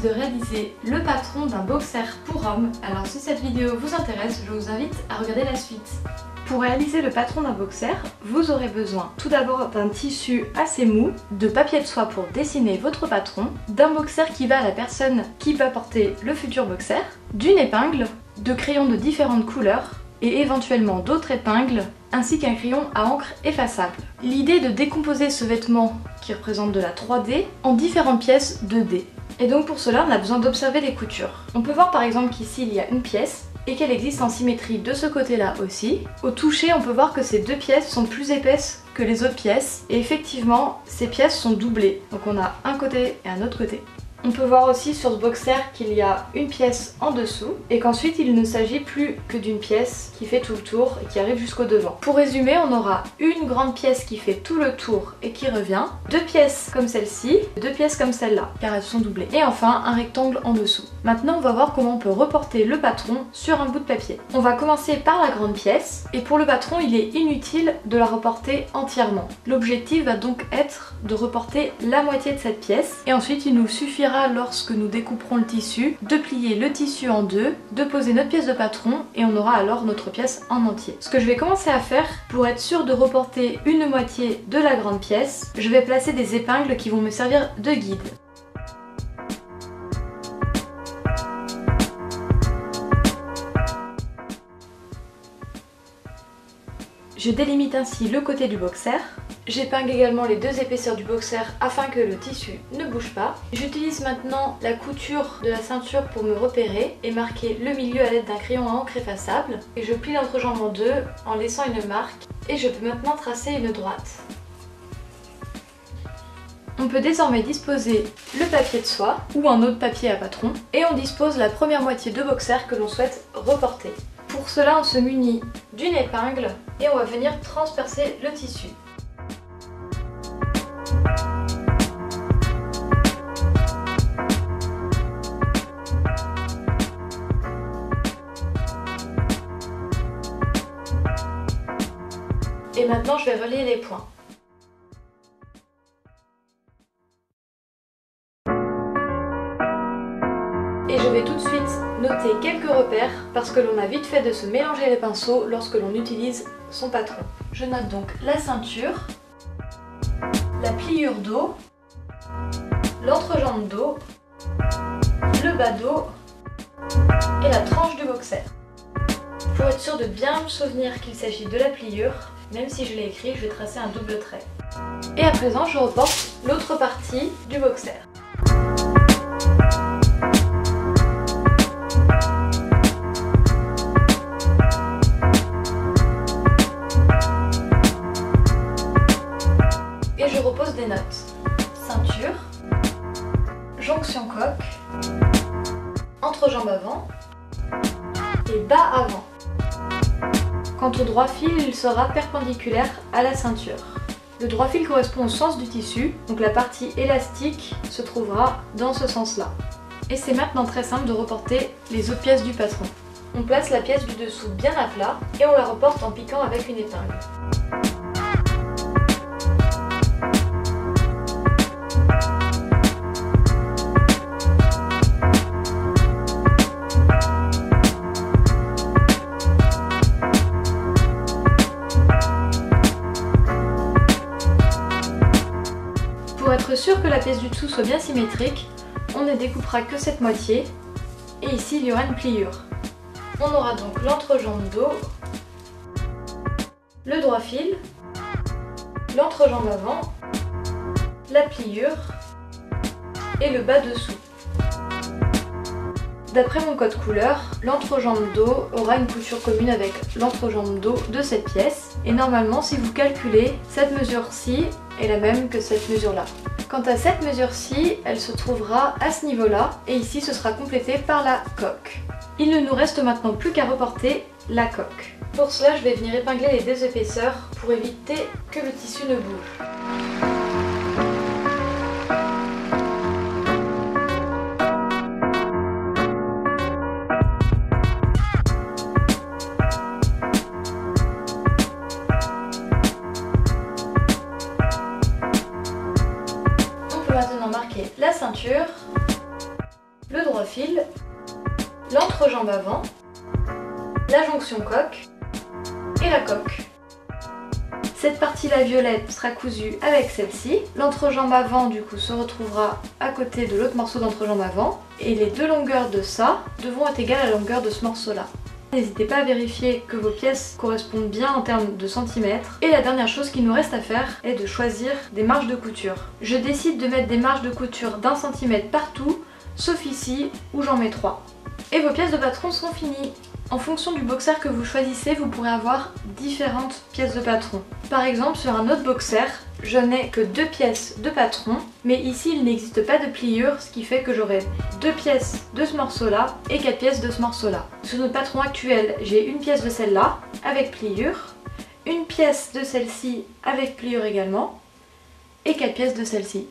de réaliser le patron d'un boxer pour homme. Alors si cette vidéo vous intéresse, je vous invite à regarder la suite. Pour réaliser le patron d'un boxer, vous aurez besoin tout d'abord d'un tissu assez mou, de papier de soie pour dessiner votre patron, d'un boxer qui va à la personne qui va porter le futur boxer, d'une épingle, de crayons de différentes couleurs et éventuellement d'autres épingles, ainsi qu'un crayon à encre effaçable. L'idée est de décomposer ce vêtement qui représente de la 3D en différentes pièces 2D. Et donc pour cela on a besoin d'observer les coutures. On peut voir par exemple qu'ici il y a une pièce et qu'elle existe en symétrie de ce côté-là aussi. Au toucher on peut voir que ces deux pièces sont plus épaisses que les autres pièces et effectivement ces pièces sont doublées. Donc on a un côté et un autre côté. On peut voir aussi sur ce boxer qu'il y a une pièce en dessous et qu'ensuite il ne s'agit plus que d'une pièce qui fait tout le tour et qui arrive jusqu'au devant. Pour résumer, on aura une grande pièce qui fait tout le tour et qui revient, deux pièces comme celle-ci, deux pièces comme celle-là car elles sont doublées et enfin un rectangle en dessous. Maintenant on va voir comment on peut reporter le patron sur un bout de papier. On va commencer par la grande pièce et pour le patron il est inutile de la reporter entièrement. L'objectif va donc être de reporter la moitié de cette pièce et ensuite il nous suffira lorsque nous découperons le tissu, de plier le tissu en deux, de poser notre pièce de patron et on aura alors notre pièce en entier. Ce que je vais commencer à faire pour être sûr de reporter une moitié de la grande pièce, je vais placer des épingles qui vont me servir de guide. Je délimite ainsi le côté du boxer. J'épingle également les deux épaisseurs du boxer afin que le tissu ne bouge pas. J'utilise maintenant la couture de la ceinture pour me repérer et marquer le milieu à l'aide d'un crayon à encre effaçable. Et je plie l'entrejambe en deux en laissant une marque et je peux maintenant tracer une droite. On peut désormais disposer le papier de soie ou un autre papier à patron et on dispose la première moitié de boxer que l'on souhaite reporter. Pour cela on se munit d'une épingle et on va venir transpercer le tissu. Et maintenant je vais relier les points. Et je vais tout de suite noter quelques repères parce que l'on a vite fait de se mélanger les pinceaux lorsque l'on utilise son patron. Je note donc la ceinture, la pliure dos, l'entrejambe dos, le bas dos et la tranche du boxer. Pour être sûr de bien me souvenir qu'il s'agit de la pliure, même si je l'ai écrit, je vais tracer un double trait. Et à présent, je reporte l'autre partie du boxer. Et je repose des notes. Ceinture, jonction coque, entrejambe avant et bas avant. Quant au droit fil, il sera perpendiculaire à la ceinture. Le droit fil correspond au sens du tissu, donc la partie élastique se trouvera dans ce sens-là. Et c'est maintenant très simple de reporter les autres pièces du patron. On place la pièce du dessous bien à plat et on la reporte en piquant avec une épingle. Pour être sûr que la pièce du dessous soit bien symétrique, on ne découpera que cette moitié et ici il y aura une pliure. On aura donc l'entrejambe dos, le droit fil, l'entrejambe avant, la pliure et le bas dessous. D'après mon code couleur, l'entrejambe dos aura une couture commune avec l'entrejambe dos de cette pièce et normalement si vous calculez, cette mesure-ci est la même que cette mesure-là. Quant à cette mesure-ci, elle se trouvera à ce niveau-là et ici ce sera complété par la coque. Il ne nous reste maintenant plus qu'à reporter la coque. Pour cela, je vais venir épingler les deux épaisseurs pour éviter que le tissu ne bouge. On peut maintenant marquer la ceinture l'entrejambe avant, la jonction coque et la coque. Cette partie-là violette sera cousue avec celle-ci. L'entrejambe avant du coup se retrouvera à côté de l'autre morceau d'entrejambe avant et les deux longueurs de ça devront être égales à la longueur de ce morceau-là. N'hésitez pas à vérifier que vos pièces correspondent bien en termes de centimètres. Et la dernière chose qu'il nous reste à faire est de choisir des marges de couture. Je décide de mettre des marges de couture d'1 centimètre partout, sauf ici où j'en mets 3. Et vos pièces de patron sont finies. En fonction du boxer que vous choisissez, vous pourrez avoir différentes pièces de patron. Par exemple, sur un autre boxer, je n'ai que 2 pièces de patron, mais ici il n'existe pas de pliure, ce qui fait que j'aurai 2 pièces de ce morceau-là et 4 pièces de ce morceau-là. Sur notre patron actuel, j'ai une pièce de celle-là avec pliure, une pièce de celle-ci avec pliure également, et 4 pièces de celle-ci.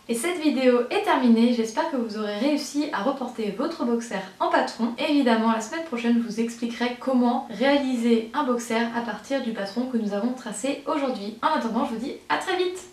Et cette vidéo est terminée, j'espère que vous aurez réussi à reporter votre boxer en patron. Évidemment, la semaine prochaine, je vous expliquerai comment réaliser un boxer à partir du patron que nous avons tracé aujourd'hui. En attendant, je vous dis à très vite!